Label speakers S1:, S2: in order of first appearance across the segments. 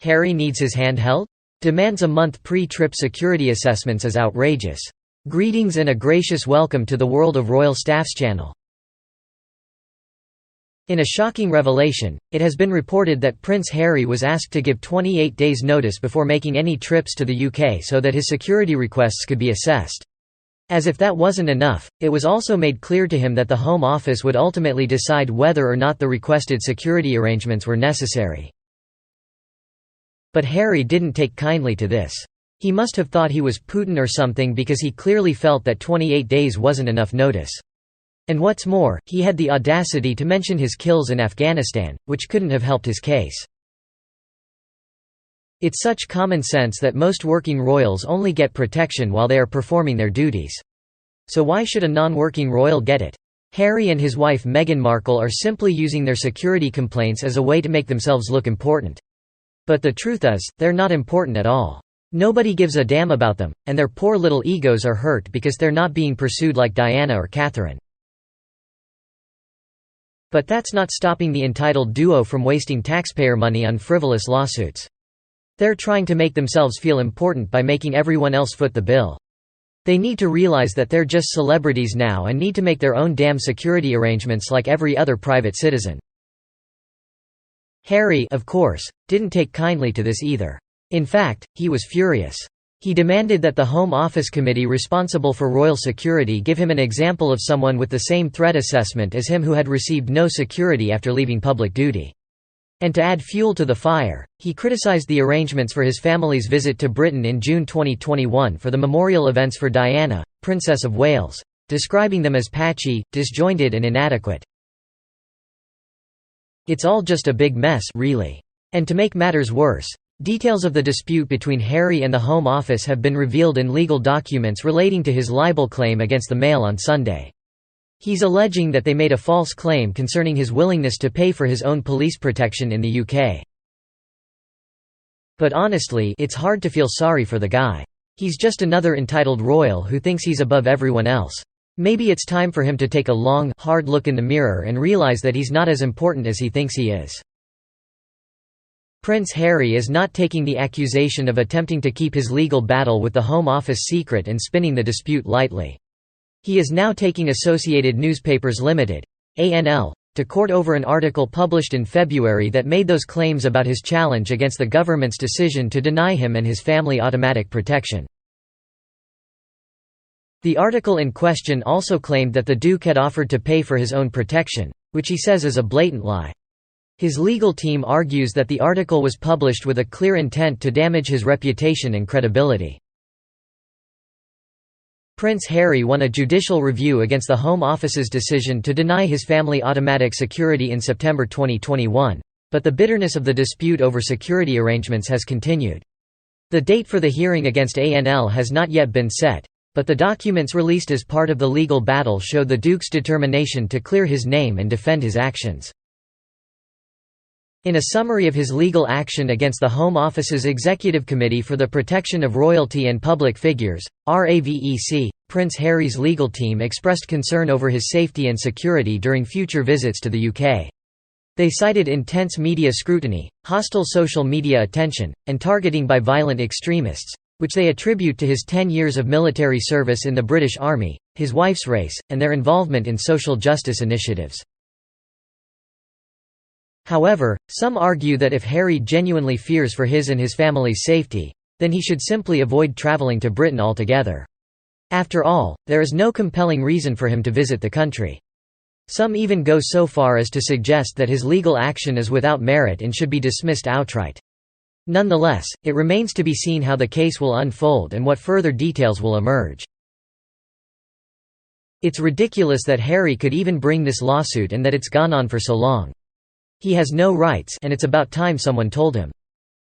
S1: Harry needs his hand held? Demands a month pre-trip security assessments is outrageous. Greetings and a gracious welcome to the World of Royal Staffs channel. In a shocking revelation, it has been reported that Prince Harry was asked to give 28 days notice before making any trips to the UK so that his security requests could be assessed. As if that wasn't enough, it was also made clear to him that the Home Office would ultimately decide whether or not the requested security arrangements were necessary. But Harry didn't take kindly to this. He must have thought he was Putin or something, because he clearly felt that 28 days wasn't enough notice. And what's more, he had the audacity to mention his kills in Afghanistan, which couldn't have helped his case. It's such common sense that most working royals only get protection while they are performing their duties. So why should a non-working royal get it? Harry and his wife Meghan Markle are simply using their security complaints as a way to make themselves look important. But the truth is, they're not important at all. Nobody gives a damn about them, and their poor little egos are hurt because they're not being pursued like Diana or Catherine. But that's not stopping the entitled duo from wasting taxpayer money on frivolous lawsuits. They're trying to make themselves feel important by making everyone else foot the bill. They need to realize that they're just celebrities now and need to make their own damn security arrangements like every other private citizen. Harry, of course, didn't take kindly to this either. In fact, he was furious. He demanded that the Home Office committee responsible for royal security give him an example of someone with the same threat assessment as him who had received no security after leaving public duty. And to add fuel to the fire, he criticized the arrangements for his family's visit to Britain in June 2021 for the memorial events for Diana, Princess of Wales, describing them as patchy, disjointed and inadequate. It's all just a big mess, really. And to make matters worse, details of the dispute between Harry and the Home Office have been revealed in legal documents relating to his libel claim against the Mail on Sunday. He's alleging that they made a false claim concerning his willingness to pay for his own police protection in the UK. But honestly, it's hard to feel sorry for the guy. He's just another entitled royal who thinks he's above everyone else. Maybe it's time for him to take a long, hard look in the mirror and realize that he's not as important as he thinks he is. Prince Harry is not taking the accusation of attempting to keep his legal battle with the Home Office secret and spinning the dispute lightly. He is now taking Associated Newspapers Limited (ANL) to court over an article published in February that made those claims about his challenge against the government's decision to deny him and his family automatic protection. The article in question also claimed that the Duke had offered to pay for his own protection, which he says is a blatant lie. His legal team argues that the article was published with a clear intent to damage his reputation and credibility. Prince Harry won a judicial review against the Home Office's decision to deny his family automatic security in September 2021, but the bitterness of the dispute over security arrangements has continued. The date for the hearing against ANL has not yet been set, but the documents released as part of the legal battle show the Duke's determination to clear his name and defend his actions. In a summary of his legal action against the Home Office's Executive Committee for the Protection of Royalty and Public Figures, RAVEC, Prince Harry's legal team expressed concern over his safety and security during future visits to the UK. They cited intense media scrutiny, hostile social media attention, and targeting by violent extremists, which they attribute to his 10 years of military service in the British Army, his wife's race, and their involvement in social justice initiatives. However, some argue that if Harry genuinely fears for his and his family's safety, then he should simply avoid travelling to Britain altogether. After all, there is no compelling reason for him to visit the country. Some even go so far as to suggest that his legal action is without merit and should be dismissed outright. Nonetheless, it remains to be seen how the case will unfold and what further details will emerge. It's ridiculous that Harry could even bring this lawsuit and that it's gone on for so long. He has no rights, and it's about time someone told him.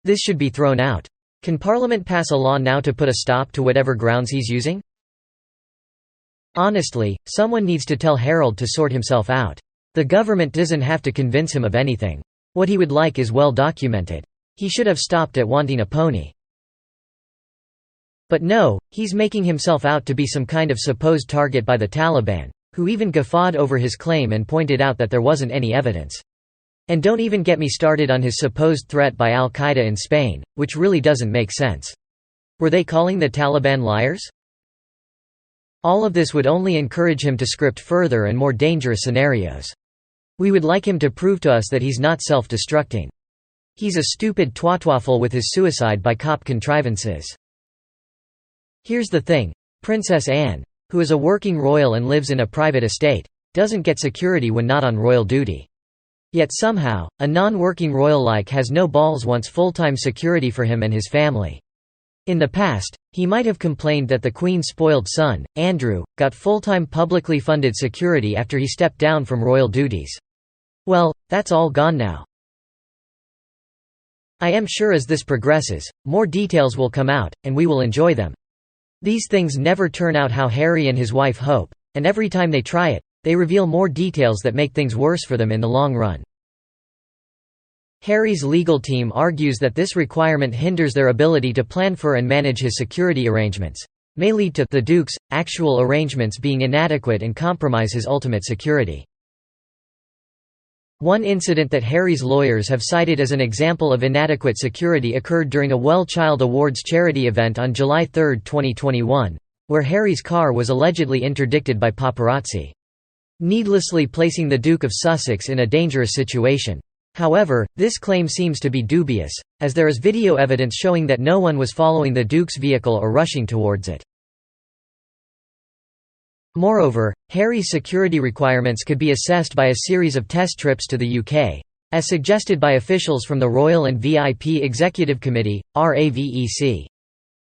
S1: This should be thrown out. Can Parliament pass a law now to put a stop to whatever grounds he's using? Honestly, someone needs to tell Harold to sort himself out. The government doesn't have to convince him of anything. What he would like is well documented. He should have stopped at wanting a pony. But no, he's making himself out to be some kind of supposed target by the Taliban, who even guffawed over his claim and pointed out that there wasn't any evidence. And don't even get me started on his supposed threat by al-Qaeda in Spain, which really doesn't make sense. Were they calling the Taliban liars? All of this would only encourage him to script further and more dangerous scenarios. We would like him to prove to us that he's not self-destructing. He's a stupid twatwaffle with his suicide by cop contrivances. Here's the thing, Princess Anne, who is a working royal and lives in a private estate, doesn't get security when not on royal duty. Yet somehow, a non-working royal has no balls wants full-time security for him and his family. In the past, he might have complained that the Queen's spoiled son, Andrew, got full-time publicly funded security after he stepped down from royal duties. Well, that's all gone now. I am sure as this progresses, more details will come out, and we will enjoy them. These things never turn out how Harry and his wife hope, and every time they try it, they reveal more details that make things worse for them in the long run. Harry's legal team argues that this requirement hinders their ability to plan for and manage his security arrangements, may lead to the Duke's actual arrangements being inadequate and compromise his ultimate security. One incident that Harry's lawyers have cited as an example of inadequate security occurred during a Well Child Awards charity event on July 3, 2021, where Harry's car was allegedly interdicted by paparazzi, needlessly placing the Duke of Sussex in a dangerous situation. However, this claim seems to be dubious, as there is video evidence showing that no one was following the Duke's vehicle or rushing towards it. Moreover, Harry's security requirements could be assessed by a series of test trips to the UK, as suggested by officials from the Royal and VIP Executive Committee, RAVEC.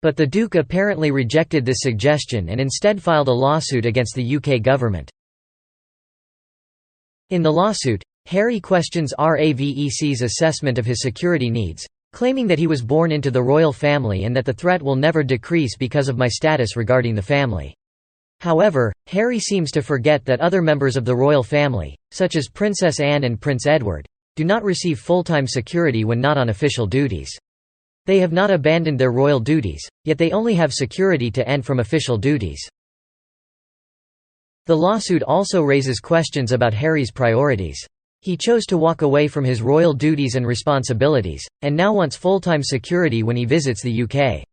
S1: But the Duke apparently rejected this suggestion and instead filed a lawsuit against the UK government. In the lawsuit, Harry questions RAVEC's assessment of his security needs, claiming that he was born into the royal family and that the threat will never decrease because of my status regarding the family. However, Harry seems to forget that other members of the royal family, such as Princess Anne and Prince Edward, do not receive full-time security when not on official duties. They have not abandoned their royal duties, yet they only have security to end from official duties. The lawsuit also raises questions about Harry's priorities. He chose to walk away from his royal duties and responsibilities, and now wants full-time security when he visits the UK.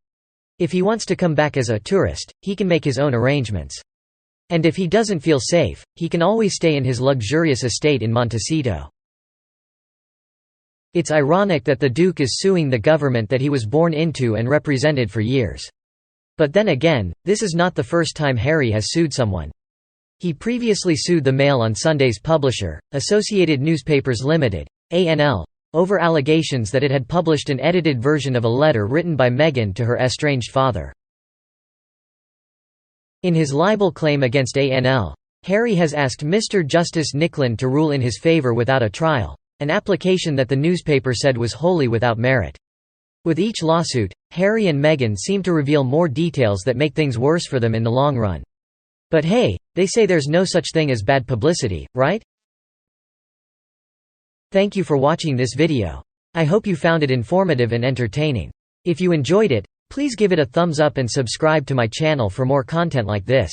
S1: If he wants to come back as a tourist, he can make his own arrangements. And if he doesn't feel safe, he can always stay in his luxurious estate in Montecito. It's ironic that the Duke is suing the government that he was born into and represented for years. But then again, this is not the first time Harry has sued someone. He previously sued the Mail on Sunday's publisher, Associated Newspapers Limited, (ANL), over allegations that it had published an edited version of a letter written by Meghan to her estranged father. In his libel claim against ANL, Harry has asked Mr. Justice Nicklin to rule in his favour without a trial, an application that the newspaper said was wholly without merit. With each lawsuit, Harry and Meghan seem to reveal more details that make things worse for them in the long run. But hey, they say there's no such thing as bad publicity, right? Thank you for watching this video. I hope you found it informative and entertaining. If you enjoyed it, please give it a thumbs up and subscribe to my channel for more content like this.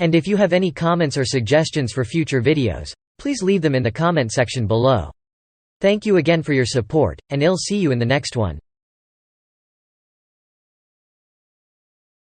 S1: And if you have any comments or suggestions for future videos, please leave them in the comment section below. Thank you again for your support, and I'll see you in the next one.